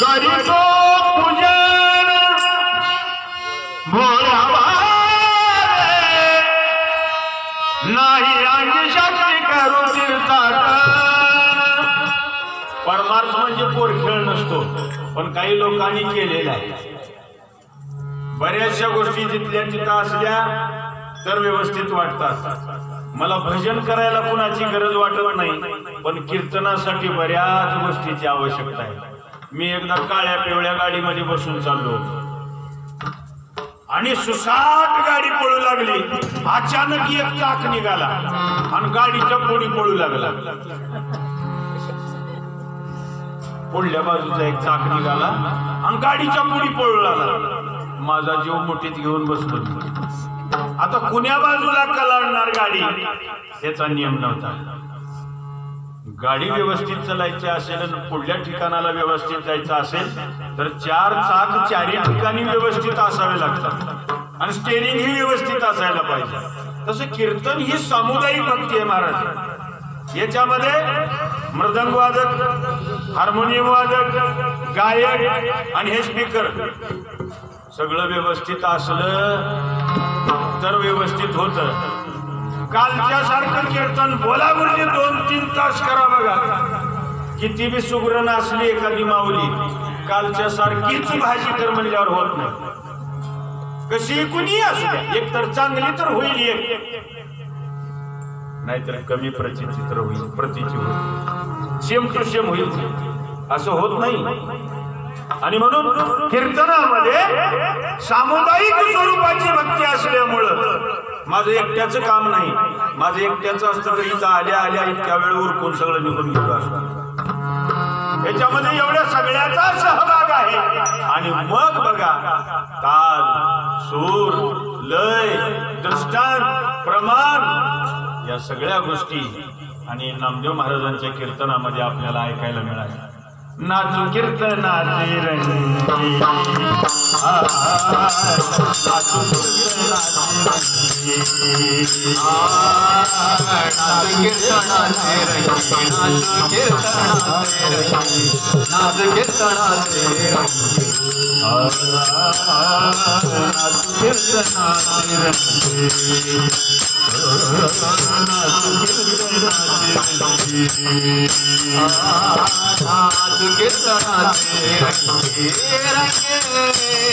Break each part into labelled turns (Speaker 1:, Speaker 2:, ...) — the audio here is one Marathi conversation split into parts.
Speaker 1: करितो पूजन भोळावा नाही अंगी शक्ती करू तीर्थाटन. परमार्थ म्हणजे पोरखेळ नसतो, पण काही लोकांनी केलेला आहे. बऱ्याचशा गोष्टी जिथल्या तिथं असल्या तर व्यवस्थित वाटतात. मला भजन करायला कुणाची गरज वाटत नाही, पण कीर्तनासाठी बऱ्याच गोष्टीची आवश्यकता आहे. मी एकदा काळ्या पिवळ्या गाडीमध्ये बसून चाललो आणि सुसाट गाडी पळू लागली. अचानक एक चाक निघाला आणि गाडीच्या पुढे पळू लागला. पुढल्या बाजूचा एक चाक निघाला आणि गाडीच्या पुढे पळू लागला. माझा जीव मुठीत घेऊन बसलो. आता कुण्या बाजूला कलाडणार गाडी याचा नियम नव्हता. गाडी व्यवस्थित चालायची असेल आणि पुढल्या ठिकाणाला व्यवस्थित जायचं असेल तर चार चाक चारही ठिकाणी व्यवस्थित असावे लागतात आणि स्टेरिंग ही व्यवस्थित असायला पाहिजे. तसं कीर्तन ही सामुदायिक भक्ती आहे महाराज. याच्यामध्ये मृदंग वादक, हार्मोनियम वादक, गायक आणि हे स्पीकर सगळं व्यवस्थित असलं तर व्यवस्थित होतं. कालच्या सारखं कीर्तन बोला म्हणजे 2-3 तास करा बघा. किती बी सुगरण असली एखादी माऊली, कालच्या सारखीच भाजी कर म्हणल्यावर होत नाही. कशी कुणी असू द्या, एक तर चांगली तर होईल, एक नाहीतर कमी प्रचित्र होईल, प्रतीची होईल, सेम टू सेम होईल, असं होत नाही. आणि म्हणून कीर्तनामध्ये सामुदायिक स्वरूपाची भक्ती असल्यामुळं माझं एकट्याचं काम नाही. माझं एकट्याचं असतं तर इथं आल्या आल्या इतक्या वेळ उरकून सगळं निघून गेलो असतं. याच्यामध्ये एवढ्या सगळ्याचा सहभाग आहे. आणि मग बघा, ताल, सूर, लय, दृष्टांत, प्रमाण या सगळ्या गोष्टी आणि नामदेव महाराजांच्या कीर्तनामध्ये आपल्याला ऐकायला मिळाल्या. नाचू कीर्तनाचे रंगी, नाचू कीर्तनाचे रंगी, नाचू कीर्तनाचे रंगी, नाचू कीर्तनाचे रंगी, नाचू कीर्तनाचे रंगी, नाचू कीर्तनाचे रंगी, नाचू कीर्तनाचे रंगी, कीर्तनाचे रंगे रंगे,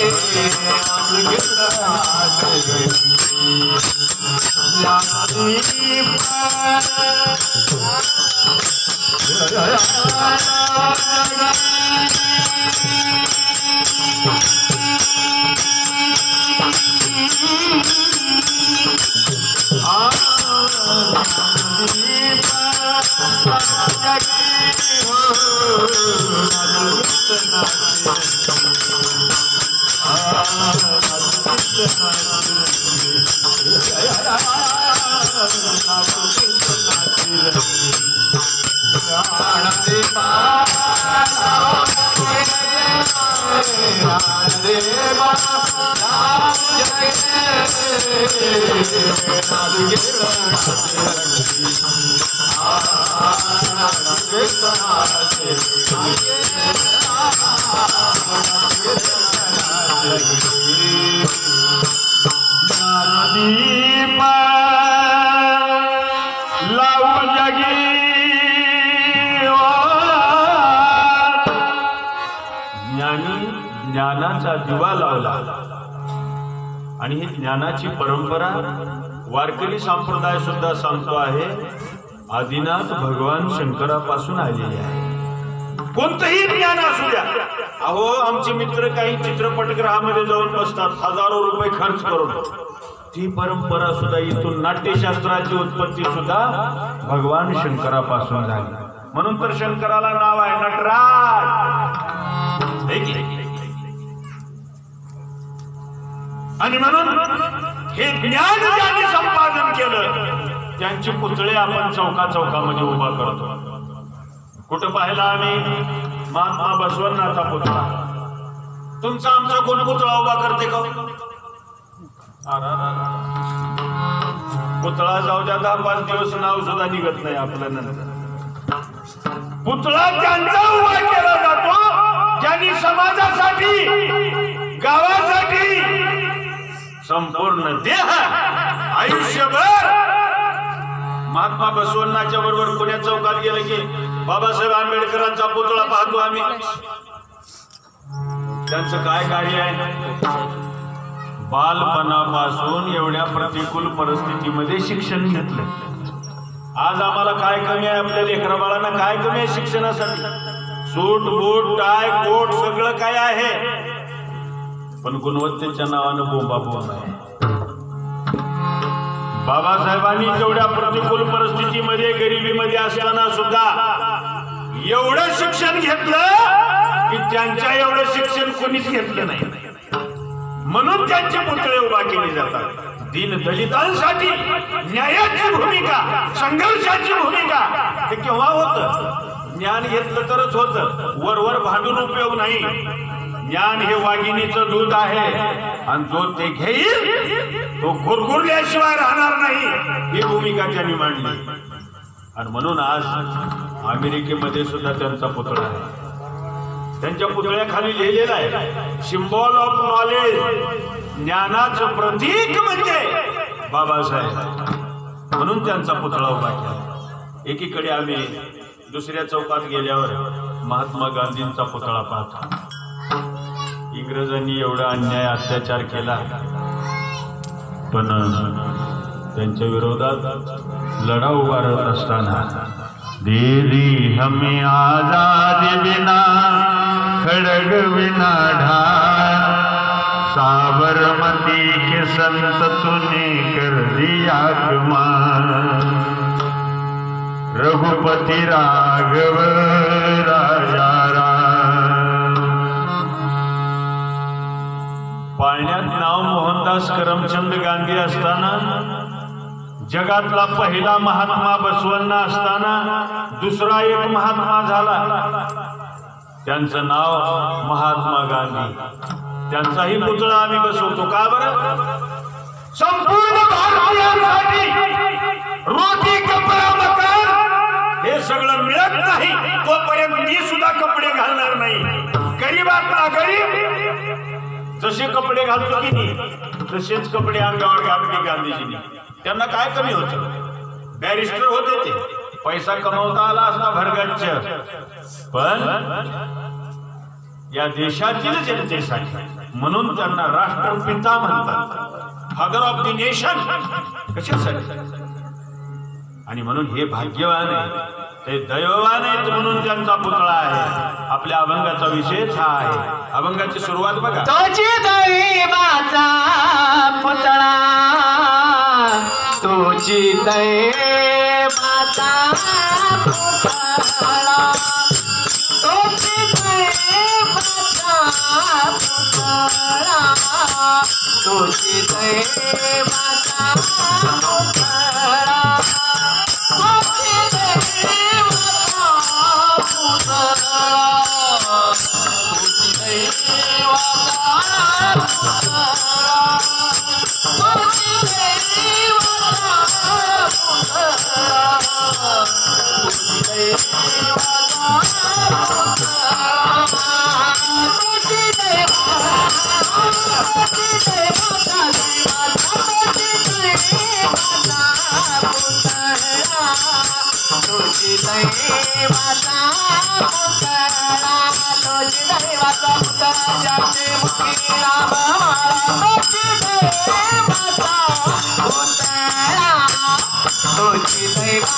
Speaker 1: कीर्तनाचे ज्ञानाचा दिवा लावला. आणि ही ज्ञानाची परंपरा वारकरी संप्रदाय सुद्धा सांगतो आहे, आदिनाथ भगवान शंकरापासून आलेली आहे. कोणतंही ज्ञान असू द्या. अहो, आमचे मित्र काही चित्रपटगृहामध्ये जाऊन बसतात हजारो रुपये खर्च करून. ती परंपरा सुद्धा इथून, नाट्यशास्त्राची उत्पत्ती सुद्धा भगवान शंकरापासून झाली. म्हणून तर शंकराला नाव आहे नटराज. आणि म्हणून हे ज्ञान ज्यांनी संपादन केलं त्यांचे पुतळे आपण चौका चौकामध्ये उभा करतो. कुठं पाहिला आम्ही? महात्मा बसवण्णाचा पुतळा. तुमचा आमचा कोण पुतळा उभा करते का? पुतळा जाऊ द्या 10-5 दिवस नाव सुद्धा निघत नाही आपल्या नंतर. पुतळा त्यांचा उभा केला जातो ज्यांनी समाजासाठी, गावासाठी संपूर्ण देह आयुष्यभर. महात्मा बसवण्णाच्या बरोबर पुण्यात चौकात गेलं की बाबासाहेब आंबेडकरांचा पुतळा पाहतो आम्ही. त्यांचं काय कार्य आहे? बालपणापासून एवढ्या प्रतिकूल परिस्थितीमध्ये शिक्षण घेतलं. आज आम्हाला काय कमी आहे? आपल्या लेकरा बाळांना काय कमी आहे शिक्षणासाठी? सूट बूट टाय कोट सगळं काय आहे, पण गुणवत्तेच्या नावानं बोंबाबोंब आहे. बाबासाहेबांनी तेवढ्या प्रतिकूल परिस्थितीमध्ये गरिबीमध्ये असताना सुद्धा एवढं शिक्षण घेतलं की त्यांच्या एवढं शिक्षण कोणीच घेतलं नाही. म्हणून त्यांचे पुतळे उभा केले जातात. दीन दलितांसाठी न्यायाची भूमिका, संघर्षाची भूमिका हे केव्हा होतं? ज्ञान घेतलं तरच होतं. वरवर भांडून उपयोग नाही. ज्ञान हे वाघिणीचं दूध आहे आणि जो ते घेईल तो गुरगुरल्याशिवाय राहणार नाही, ही भूमिका त्यांनी मांडली. आणि म्हणून आज अमेरिकेमध्ये सुद्धा त्यांचा पुतळा आहे. त्यांच्या पुतळ्याखाली लिहिलेलं आहे सिम्बॉल ऑफ नॉलेज, ज्ञानाचं प्रतीक म्हणजे बाबासाहेब. म्हणून त्यांचा पुतळा उभा केला. एकीकडे आम्ही दुसऱ्या चौकात गेल्यावर महात्मा गांधींचा पुतळा पाहतो. इंग्रजांनी एवढा अन्याय अत्याचार केला, पण त्यांच्या विरोधात लढा उभारत असताना दे दी हमें आजादी बिना खड़ग बिना ढाल, साबरमती के संत तूने कर दिया कमाल, रघुपति राघव राजा राम. पाळण्यात नाव मोहनदास करमचंद गांधी असताना, जगातला पहिला महात्मा बसवण्णा असताना दुसरा एक महात्मा झाला, त्यांचं नाव महात्मा गांधी. त्यांचाही पुतळा आम्ही बसवतो. का बरं? संपूर्ण भारतीयांसाठी रोटी कपडा मकान हे सगळं मिळत नाही तोपर्यंत मी सुद्धा कपडे घालणार नाही. गरीबातला गरीब जसे कपडे घालतो की नाही तसेच कपडे अंगावर घातले गांधीजींनी. त्यांना काय कमी होतं? बॅरिस्टर होते ते, पैसा कमवता आला असता भरगच्च, पण या देशातील जनतेसाठी, म्हणून त्यांना राष्ट्रपिता म्हणतात, फादर ऑफ द नेशन. कशासाठी? आणि म्हणून हे भाग्यवान आहे, ते दैववान आहेत, म्हणून त्यांचा पुतळा आहे. आपल्या अभंगाचा विषयच हा आहे. अभंगाची सुरुवात बघा.
Speaker 2: तुझी दैवाचा पुतळा, तुझी दैवाचा पुतळा, तुझी दैवाचा पुतळा, तुझी दैवाचा पुतळा, तुझी दैवाचा पुतळा, तुझी दैवाचा पुतळा, तुझी दैवाचा पुतळा, तुझी दैवाचा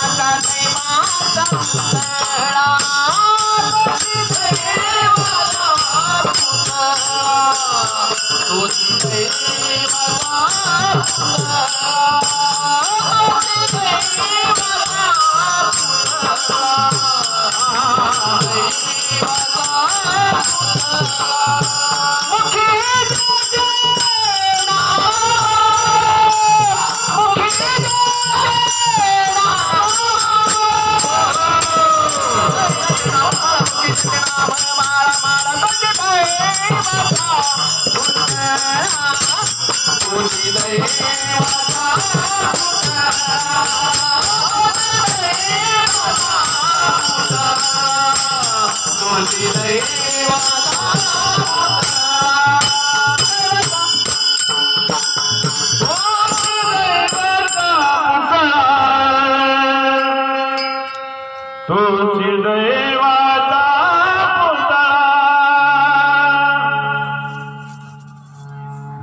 Speaker 1: तुझी दैवाचा पुतळा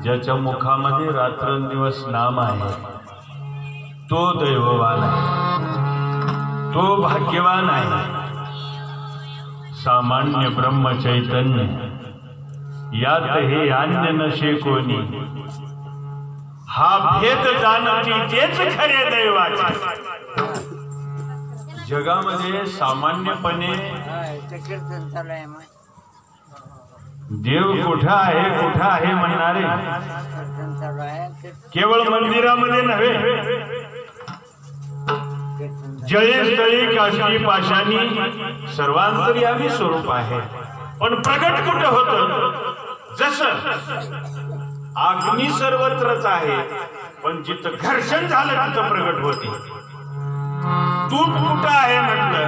Speaker 1: ज्याच्या मुखामध्ये रात्रंदिवस नाम आहे तो दैववान आहे, तो भाग्यवान आहे. सामान्य ब्रह्मचैतन्य यात हे अन्य नशे कोणी, हा भेद जाणती तेच खरे दैवाचे. जगामध्ये सामान्यपणे देव कुठं आहे म्हणणारे केवळ मंदिरामध्ये नव्हे, जळेस्थळी काष्टी पाशानी सर्वांतर्यामी स्वरूप आहे. पण प्रगट कुठं होत? जसं अग्नी सर्वत्रच आहे, पण जिथं घर्षण झालं तिथं प्रगट होते. तूप कुठं आहे म्हटलं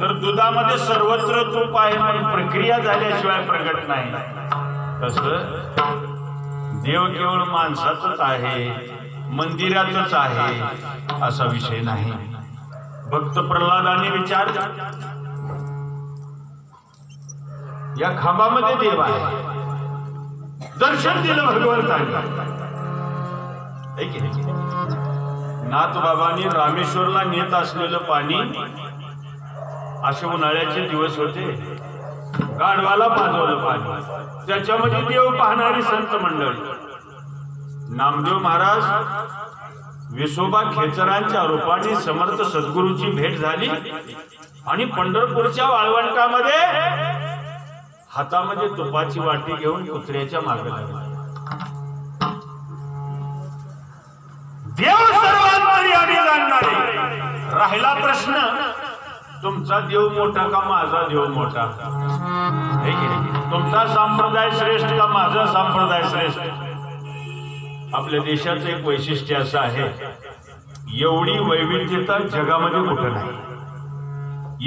Speaker 1: तर दुधामध्ये सर्वत्र तूप आहे, पण प्रक्रिया झाल्याशिवाय प्रगट नाही. तसं देव केवळ माणसातच आहे, मंदिरातच आहे असा विषय नाही. भक्त प्रल्हादाने विचारलं, या खांबामध्ये देव आहे, दर्शन दिलं भगवंताने. नाथ बाबांनी रामेश्वरला नेत असलेलं पाणी, असे उन्हाळ्याचे दिवस होते, गाढवाला पाजवलं पाणी, त्याच्यामध्ये देव पाहणारी संत मंडळी. नामदेव महाराज विसोबा खेचरांच्या रूपाने समर्थ सद्गुरूची भेट झाली आणि पंढरपूरच्या वाळवंटामध्ये हातामध्ये तुपाची वाटी घेऊन कुत्र्याच्या मागे लागले. देव सर्वांतर्यामी जाणणारे. राहिला प्रश्न, तुमचा देव मोठा का माझा देव मोठा? तुमचा संप्रदाय श्रेष्ठ का माझा संप्रदाय श्रेष्ठ? आपल्या देशाचं एक वैशिष्ट्य असं आहे, एवढी वैविध्यता जगामध्ये कुठं नाही.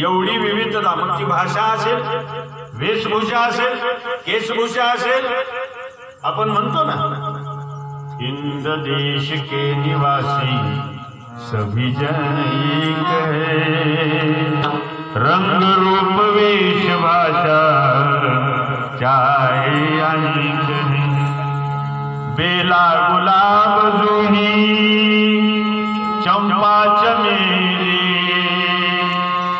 Speaker 1: एवढी विविधता, मग ती भाषा असेल, वेशभूषा असेल, केशभूषा असेल. आपण म्हणतो ना, हिंद देश के निवासी सभी जन एक है, रंग रूप वेश भाषा चाहे अनेक है. बेला गुलाब जूही चंपा चमेली,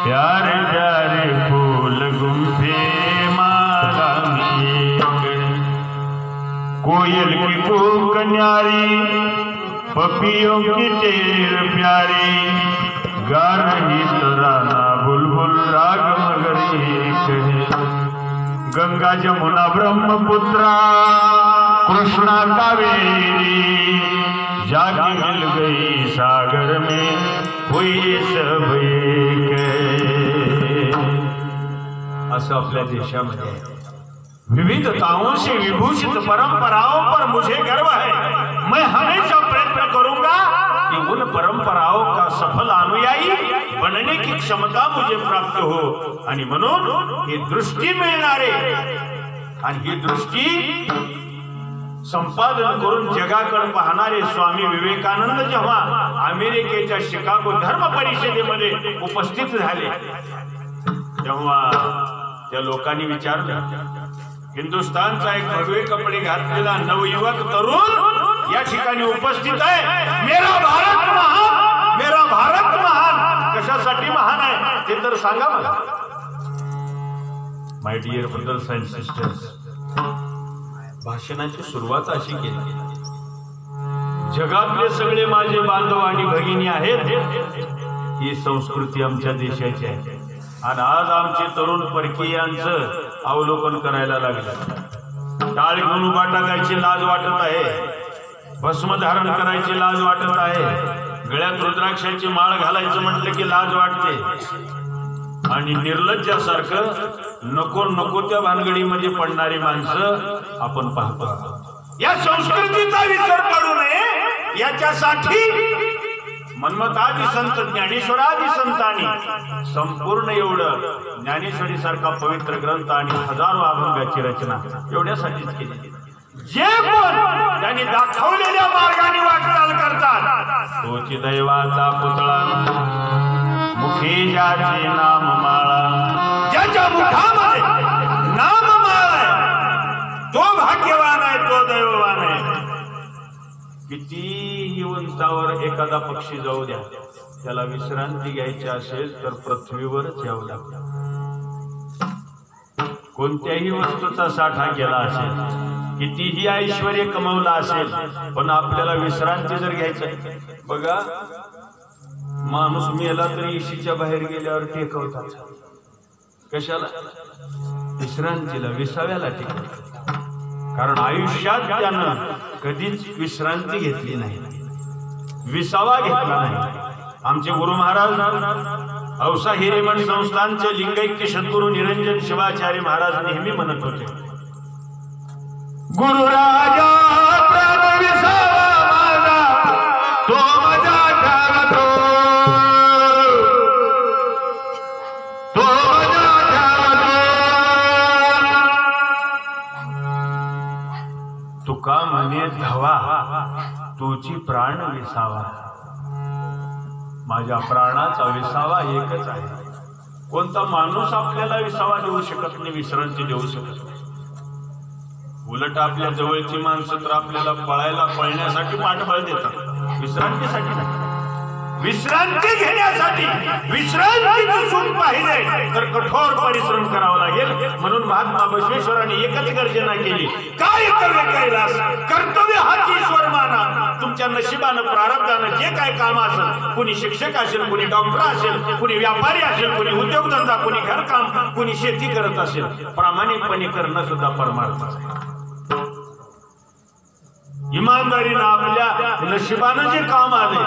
Speaker 1: प्यारे प्यारे फूल गुंफे माला में. कोयल की कूक न्यारी, पपियों की टेर प्यारी, गा रही तराना बुलबुल राग मगर एक है. गंगा जमुना ब्रह्मपुत्रा कृष्णा कावेरी, जाके मिल गई सागर में हुई सब एक है. असं आपल्या देशामध्ये विविधताओं से विभूषित परंपराओं पर मुझे गर्व है. मैं हमेशा प्रयत्न करूंगा कि उन परंपराओं का सफल अनुयायी बनने की क्षमता मुझे प्राप्त हो. आणि म्हणून ही दृष्टी मिळणारे आणि ही दृष्टी संपादन करून जगाकडे पाहणारे स्वामी विवेकानंद जेव्हा अमेरिकेच्या शिकागो धर्म परिषदेमध्ये उपस्थित झाले, तेव्हा त्या लोकांनी विचारलं, हिंदुस्थानचा एक भगवे कपडे घातलेला नवयुवक तरुण या ठिकाणी उपस्थित आहे, मेरा भारत महान, मेरा भारत महान. कशासाठी महान आहे ते तर सांगा मला. My dear brothers and sisters, भाषणाची सुरुवात अशी केली, जगातले सगळे माझे बांधव आणि भगिनी आहेत, ही संस्कृती आमच्या देशाची आहे. आणि आज आमचे तरुण परकीयांचं अवलोकन करायला लागलं. टाळ घेऊन उभा टाकायची लाज वाटत आहे, भस्म धारण करायची लाज वाटत आहे, गळ्यात रुद्राक्षाची माळ घालायचं म्हटलं की लाज वाटते. आणि निर्लज्जासारखं नको नको त्या भानगडीमध्ये पडणारी माणसं आपण पाहतो. या संस्कृतीचा विसर पडू नये याच्यासाठी मन्मथादी संत ज्ञानेश्वरादी संतांनी संपूर्ण एवढं ज्ञानेश्वरी सारखा पवित्र ग्रंथ आणि हजारो अभंगाची रचना एवढ्यासाठीच केली. जे कोण त्यांनी दाखवलेल्या मार्गाने वाटचाल करतात तोची दैवाचा पुतळा मुखी ज्याचे नाम माळा, ज्याच्या मुखामध्ये नाम माळा तो भाग्यवान आहे, तो दैववान आहे. कितीही उंचावर एखादा पक्षी जाऊ द्या, त्याला विश्रांती घ्यायची असेल तर पृथ्वीवरच यावं लागतं. कोणत्याही वस्तूचा साठा केला असेल, कितीही ऐश्वर्य कमवला असेल, पण आपल्याला विश्रांती जर घ्यायचं, बघा माणूस मेला तरी इशीच्या बाहेर गेल्यावर टेकवतात. कशाला? विश्रांतीला, विसाव्याला टेकवतात. कारण आयुष्यात त्यानं कधीच विश्रांती घेतली नाही, विसावा घेतला नाही. आमचे गुरु महाराज औसा हिरेमठ संस्थानचे लिंगैक्य सद्गुरु निरंजन शिवाचार्य महाराज नेहमी म्हणत होते, गुरु राजा प्राण विसावा माझा तो माझा ठावतो, तो माझा ठावतो. तुका म्हणे धावा तुझी प्राण विसावा. माझ्या प्राणाचा विसावा एकच आहे. कोणता माणूस आपल्याला विसावा देऊ शकत नाही, विश्रांती देऊ शकत नाही. उलट आपल्या जवळची माणसं तर आपल्याला पळण्यासाठी पाठबळ देतात, विश्रांतीसाठी नाही. विश्रांती घेण्यासाठी विश्रांती नसून पाहिले तर कठोर परिश्रम करावा लागेल. म्हणून महात्मा बसवेश्वरांनी एकच गर्जना केली, काय कर्तव्य कैलास, कर्तव्य हाच ईश्वर माना. तुमच्या नशिबानं प्रारब्धानं जे काय काम असेल, कुणी शिक्षक असेल, कुणी डॉक्टर असेल, कुणी व्यापारी असेल, कुणी उद्योगधंदा, कुणी घरकाम, कुणी शेती करत असेल, प्रामाणिकपणे करणं सुद्धा परमार्थ आहे. इमानदारीनं आपल्या नशिबानं जे काम आले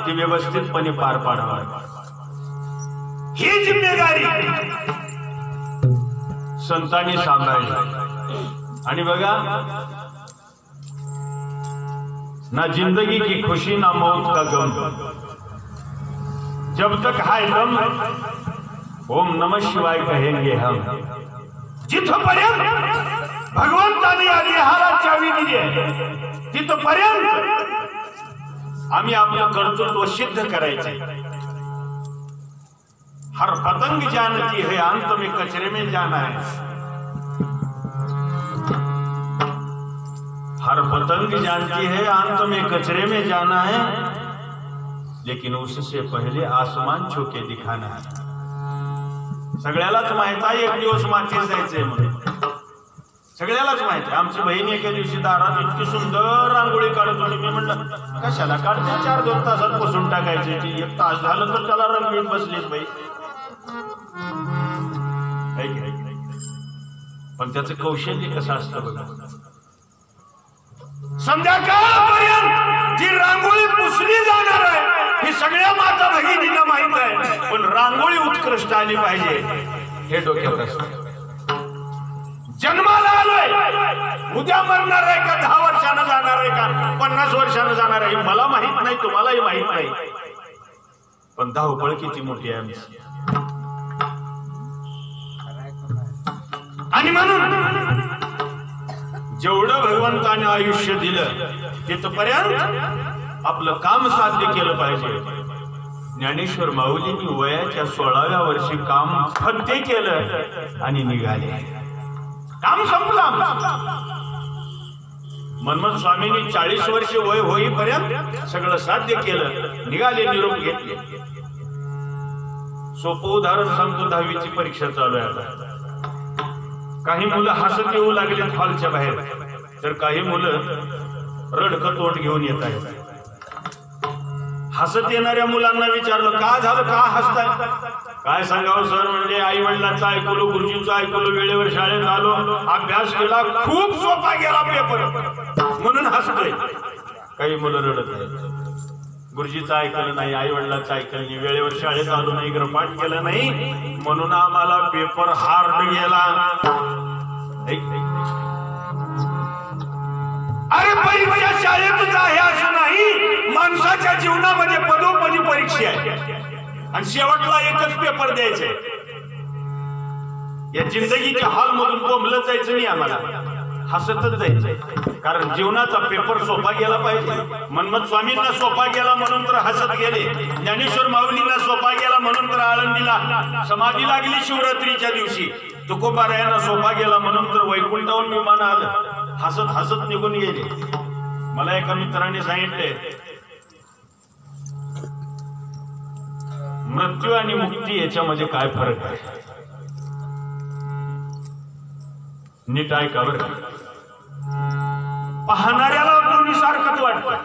Speaker 1: ते व्यवस्थितपणे पार पाडावं, ही जिम्मेदारी संतांनी सांभाळली. आणि बघा, ना जिंदगी की खुशी ना मौत का गम, जब तक है दम ओम नमः शिवाय कहेंगे हम. जिथपर्यंत भगवंताने या देहाला चावी दिली आहे तिथपर्यंत आम्ही आपलं कर्तृत्व सिद्ध करायचे. हर पतंग जानती है अंत में कचरे में जाना है. हर पतंग जानती है अंत में कचरे में जाना है, लेकिन उससे पहले आसमान छू के दिखाना है. सगळ्यालाच माहित आहे एक दिवस मातीत जायचंय म्हणून, सगळ्यालाच माहिती. आमची बहीण एका दिवशी दारात इतकी सुंदर रांगोळी काढत होती. मी म्हणलं कशाला काढते, 4-2 तासात पुसून टाकायची. ती 1 तास झालं तर त्याला रंगीत बसलीच बाई. पण त्याचं कौशल्य कसं असतं बघा. संध्याकाळपर्यंत जी रांगोळी पुसली जाणार आहे ही सगळ्या माता भगिनींना माहित आहे, पण रांगोळी उत्कृष्ट आली पाहिजे हे डोक्यात असतं. जन्माला आलोय, उद्या मरणार आहे का, 10 वर्षानं जाणार आहे का, 50 वर्षानं जाणार आहे, मला माहित नाही, तुम्हालाही माहित नाही. पण धावपळ किती मोठी आहे आमची. आणि म्हणून जेवढं भगवंताने आयुष्य दिलं तिथपर्यंत आपलं काम साध्य केलं पाहिजे. ज्ञानेश्वर माऊलींनी वयाच्या 16व्या वर्षी काम फत्ते केलं आणि निघाले. काम संपलं. मन्मथ स्वामींनी 40 वर्ष वय होईपर्यंत सगळं साध्य केलं, निघाले, निरोप घेतले. सोपं उदाहरण सांगतो, 10वीची परीक्षा चालू आहे आता. काही मुलं हसत येऊ लागले हॉलच्या बाहेर, तर काही मुलं रडकं तोंड घेऊन येत आहेत. हसत येणाऱ्या मुलांना विचारलं, का झालं, का हसताय? काय सांगावं सर, म्हणजे आई वडिलांचं ऐकलो, गुरुजींचं ऐकलो, वेळेवर शाळेत आलो, अभ्यास केला, खूप सोपा गेला पेपर म्हणून हसतोय. काही मुलं रडत आहेत, गुरुजीचं ऐकलं नाही, आई वडिलांचं ऐकलं नाही, वेळेवर शाळेत आलो नाही, ग्रहपाठ केलं नाही, म्हणून आम्हाला पेपर हार्ड गेला. अरे परीक्षा शाळेतच आहे असं नाही, माणसाच्या जीवनामध्ये पदोपदी परीक्षा आहे आणि शेवटला एकच पेपर द्यायचे. या जिंदगीच्या हाल मधून बोंबलं जायचं नाही, आम्हाला हसतच जायचं. कारण जीवनाचा पेपर सोपा गेला पाहिजे. मनमत स्वामींना सोपा गेला म्हणून तर हसत गेले, ज्ञानेश्वर माऊलींना सोपा गेला म्हणून तर आळंदीला समाधी लागली शिवरात्रीच्या दिवशी, तुकोबारायांना सोपा गेला म्हणून तर वैकुंठावरून विमान आलं, हसत हसत निघून गेले. मला एका मित्राने सांगितले, मृत्यू आणि मुक्ती याच्यामध्ये काय फरक आहे? नीट ऐका बरं. पाहणाऱ्याला दोन्ही सारखंच वाटतं,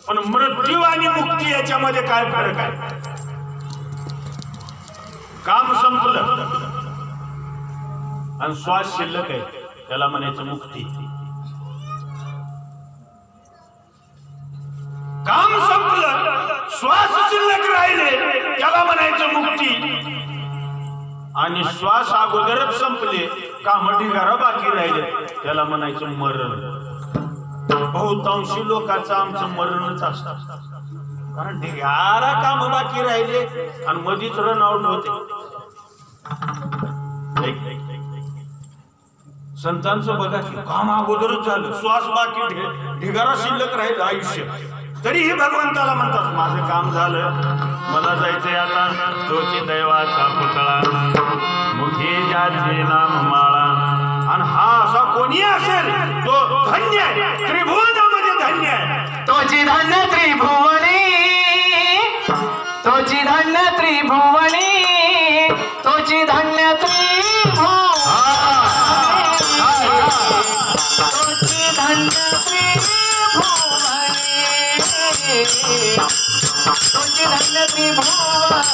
Speaker 1: पण मृत्यू आणि मुक्ती याच्यामध्ये काय फरक आहे? काम संपलं आणि श्वास शिल्लक आहे, त्याला म्हणायचं मुक्ती. काम संपलं, श्वास शिल्लक राहिले, त्याला म्हणायचं मुक्ती. आणि श्वास अगोदरच संपले, काम ढिगारा बाकी राहिले, त्याला म्हणायचं मरण. बहुतांशी लोकांचं आमचं मरणच असतं, कारण ढिगारा काम बाकी राहिले आणि मधीच रन आउट होते. संतांचं बघा की काम अगोदरच झालं, श्वास बाकी, ढिगारा शिल्लक राहिलं आयुष्य, तरीही भगवंताला म्हणतात माझं काम झालं, मला जायचंय आता. तोची दैवाचा पुतळा, मुखी ज्याचे नाम माळा. आणि हा असा कोणी असेल तो धन्य आहे, त्रिभुवनामध्ये धन्य आहे.
Speaker 2: तोची धन्य त्रिभुवनी, तोची धन्य त्रिभुवनी, तोची धन्य त्रिभुवनी, तोची धन्य त्रिभुवनी, तोची धन्य त्रिभुवनी,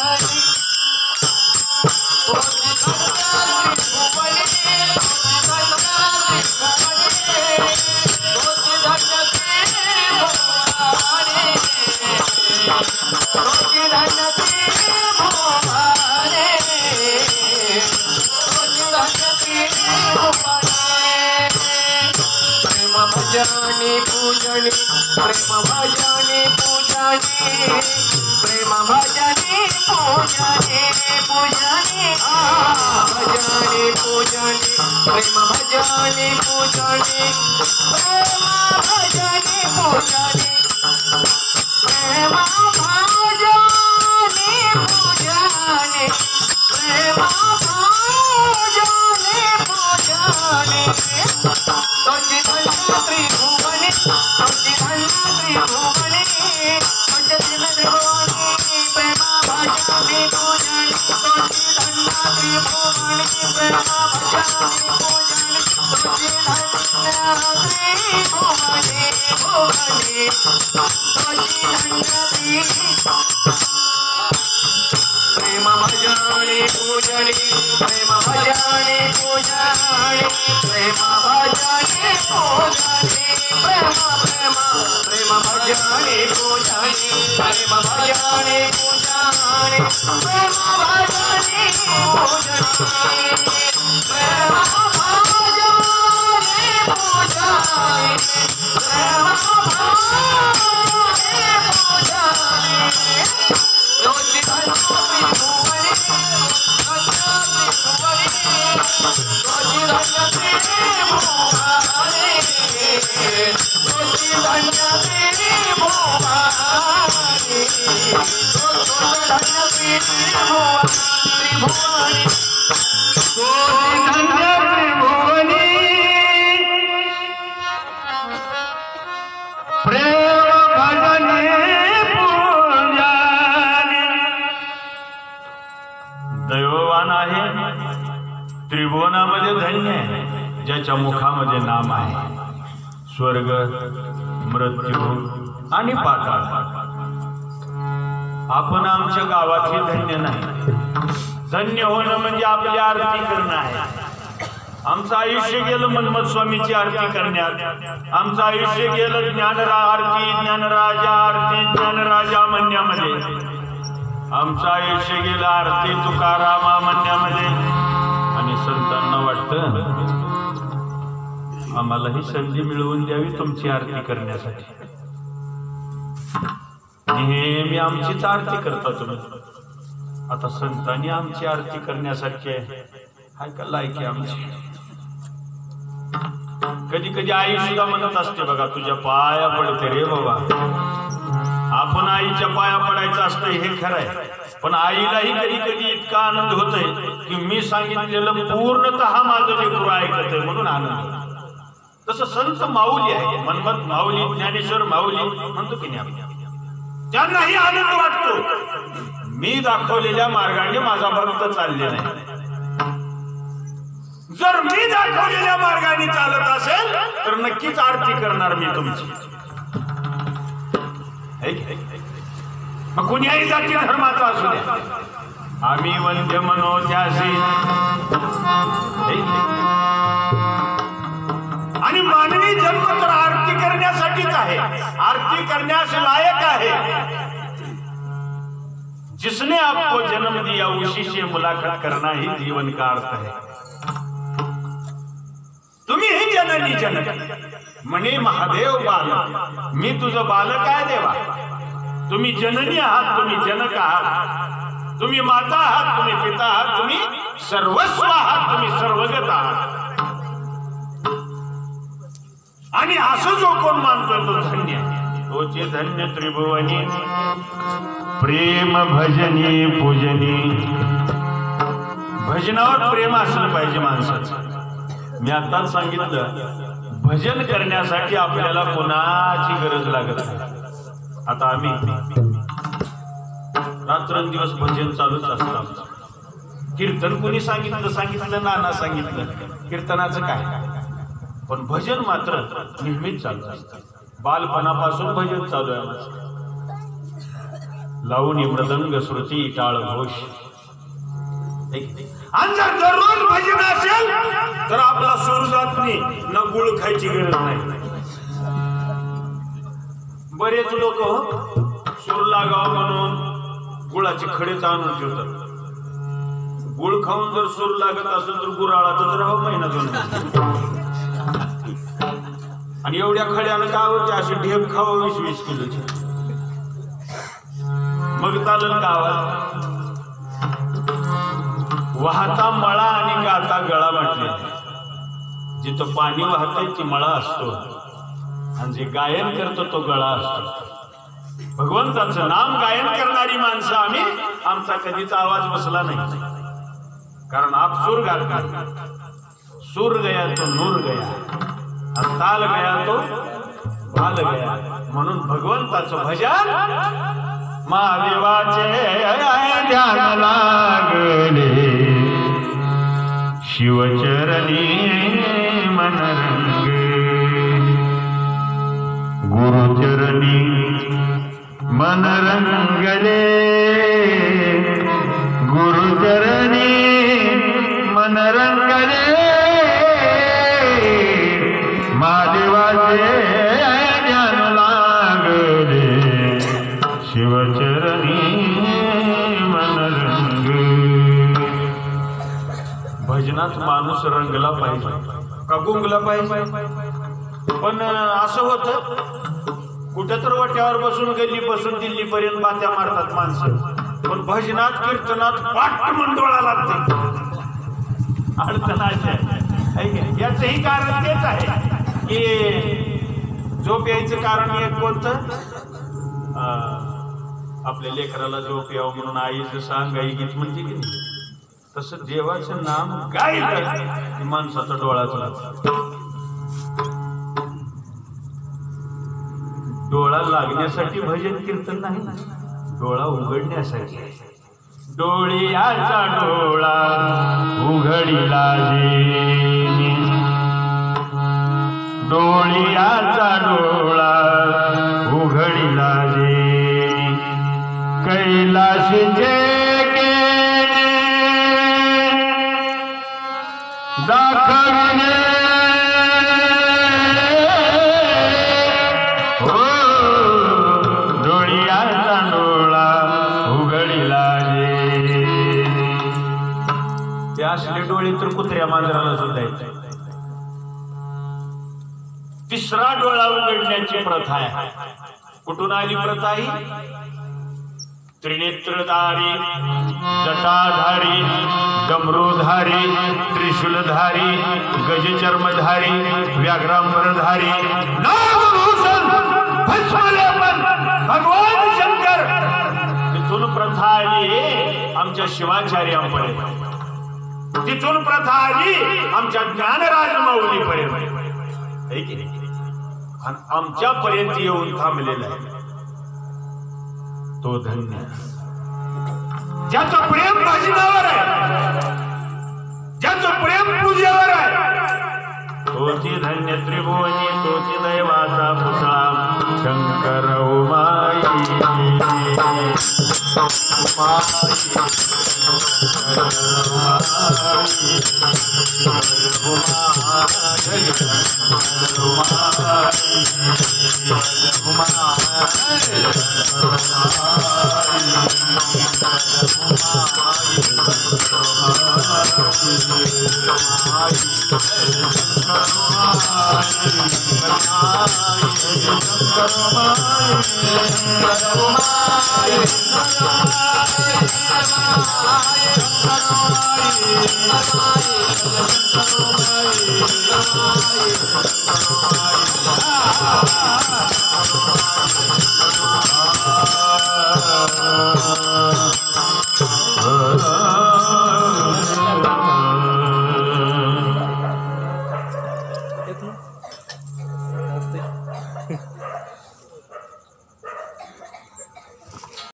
Speaker 2: भजनी पूजनी, प्रेम भजनी पूजनी, प्रेम भजनी पूजनी, पूजनी भजनी पूजनी, प्रेम भजनी पूजनी, प्रेम भजनी पूजनी, प्रेम भजनी पूजनी, प्रेम भजनी पूजनी. तोची धन्य त्रिभुवनी, तोची धन्य त्रिभुवनी, तोची धन्य त्रिभुवनी, प्रेम भजनी पूजनी, तोची धन्य त्रिभुवनी, प्रेम भजनी पूजनी, तोची धन्य त्रिभुवनी, भुवनी, तोची धन्य प्रेम भजनी पूजनी, प्रेम भजनी पूजनी, प्रेम भजनी पूजनी, प्रेम प्रेम प्रेम भजनी पूजनी, प्रेम भजनी पूजनी, प्रेम भजनी पूजनी, प्रेम भजनी पूजनी, प्रेम भजनी पूजनी. तोची धन्य त्रिभुवनी, तोची धन्य त्रिभुवनी, तोची धन्य त्रिभुवनी, तोची धन्य त्रिभुवनी, तोची धन्य त्रिभुवनी, प्रेम भजनी
Speaker 1: दैववान आहे, त्रिभुवनामध्ये धन्य आहे, ज्याच्या मुखामध्ये नाम आहे. स्वर्ग, मृत्यू आणि पाताळ. आपण आमच्या गावातली धन्य नाही. धन्य होणं म्हणजे आपली आरती करणं आहे. आमचं आयुष्य गेलं मनमत स्वामीची आरती करण्यात, आमचं आयुष्य गेलं आरती, ज्ञानराजा आरती, ज्ञानराजा म्हणण्यामध्ये, आमचं आयुष्य गेलं आरती तुकारामा म्हणण्यामध्ये. आणि संतांना वाटतं आम्हाला ही संधी मिळवून द्यावी तुमची आरती करण्यासाठी. नेहमी आमचीच आरती करता तुम्ही, आता संतांनी आमची आरती करण्यासारखी आहे हाय का लायकी आमची. कधी कधी आई सुद्धा म्हणत असते बघा तुझ्या पाया पडते रे बाबा. आपण आईच्या पाया पडायचं असतं हे खरं आहे, पण आईलाही कधी कधी इतका आनंद होतोय की मी सांगितलेलं पूर्णतः माझं लेकरू ऐकत आहे म्हणून आनंद. तसं संत माऊली आहे, मनमत माऊली, ज्ञानेश्वर माऊली म्हणतो की नाही, त्यांनाही आनंद वाटतो मी दाखवलेल्या मार्गाने माझा भक्त चाललेला आहे. जर मी दाखवलेल्या मार्गाने चालत असेल तर नक्कीच आरती करणार मी तुमची. मग कुणीही जाती धर्माचा असू द्या, आम्ही वंद्य म्हणो त्याशी. आणि मानवी जन्म तर आरती करण्यासाठीच आहे, आरती करण्यास लायक आहे. जिसने आपको जन्म दिया उसी से मुलाकात करना ही जीवन का अर्थ है. तुम्ही ही जननी जनक म्हणे महादेव बालक, मी तुझं बालक आहे देवा. तुम्ही जननी आहात, तुम्ही जनक आहात, तुम्ही माता आहात, तुम्ही पिता आहात, तुम्ही सर्वस्व आहात, तुम्ही सर्वगत आहात. आणि असं जो कोण मानतोय तो धन्य, तोचे धन्य त्रिभुवनी. प्रेम भजनी पूजनी, भजनावर प्रेम असलं पाहिजे माणसाचं. मी आताच सांगितलं भजन करण्यासाठी आपल्याला कोणाची गरज लागत नाही. आता आम्ही रात्रंदिवस भजन चालूच असतं. कीर्तन कुणी सांगितलं नाना सांगितलं कीर्तनाचं काय, पण भजन मात्र नेहमीच चालू असतं. बालपणापासून भजन चालू आहे. लावून मृदंग श्रुती टाळ घोष. आणि जर दररोज भजन असेल तर आपला सूर जात नाही, ना गुळ खायची गरज नाही. बरेच लोक सूर लागावं म्हणून गुळाचे खडेच आणून ठेवतात. गुळ खाऊन जर सूर लागत असेल तर गुराळातच राहावं महिना दोन. आणि एवढ्या खड्यानं का होते असे ढेप खावं 20-20 किलोचे, मग चालेल का आवाज. वाहता मळा आणि गाता गळा म्हटले. जिथं पाणी वाहतंय ती मळा असतो आणि जे गायन करतो तो गळा असतो. भगवंताचं नाम गायन करणारी माणसं आम्ही, आमचा कधीच आवाज बसला नाही, कारण आप सूर गाता. सूर गया तो नूर गया, ताल गया तो भाल गया. म्हणून भगवंताचं भजन महादेवाचे ध्यान लागले, शिवचरणी मनरंगे. गुरुचरणी मनरंगले, गुरुचरणी मनरंगले. महादेवाचे ध्यान लागले, शिवचरणी मनरंग. भजनात माणूस रंगला पाहिजे का गुंगला पाहिजे. पण असं होतं कुठं तर वाट्यावर बसून गल्ली बसून दिल्लीपर्यंत बात्या मारतात माणसं, पण भजनात कीर्तनात पाठ मंडोळा लागते. अडचण आहे. याचंही कारण तेच आहे की झोप यायचं कारण एक कोणतं, आपल्या लेकराला झोप यावं म्हणून आई जसं अंगाई गीत म्हणते की तसं देवाचं नाम गायलं माणसाचा डोळाच लागतो. डोळा लागण्यासाठी भजन कीर्तन नाही, डोळा उघडण्यासाठी. डोळ्याचा डोळा उघडीला जेनी, डोळ्याचा डोळा उघडीला जेनी. कैलासचे केले दाखविले, हो डोळ्याचा डोळा उघडीला जे. ते असले डोळे तर कुत्र्या मांजराला सुद्धा येते. तिसरा डोळा उघडण्याची प्रथा आहे. कुठून आली प्रथा ही? त्रिनेत्रधारी, जटाधारी, डमरूधारी, त्रिशूलधारी, गजचर्मधारी, व्याघ्रांबरधारी, नागभूषण, भस्मलेपन भगवान शंकर. तिथून प्रथा आली आमच्या शिवाचार्यांपर्यंत. तिथून प्रथा आली आमच्या ज्ञानराज माऊलीपर्यंत. आणि आमच्यापर्यंत येऊन थांबलेला आहे तो धन्य ज्याचं प्रेम भजनावर आहे, ज्याचं प्रेम पूजेवर आहे. तोची धन्य त्रिभुवनी, तोची दैवाचा पुतळा शंकर उमाई. Oh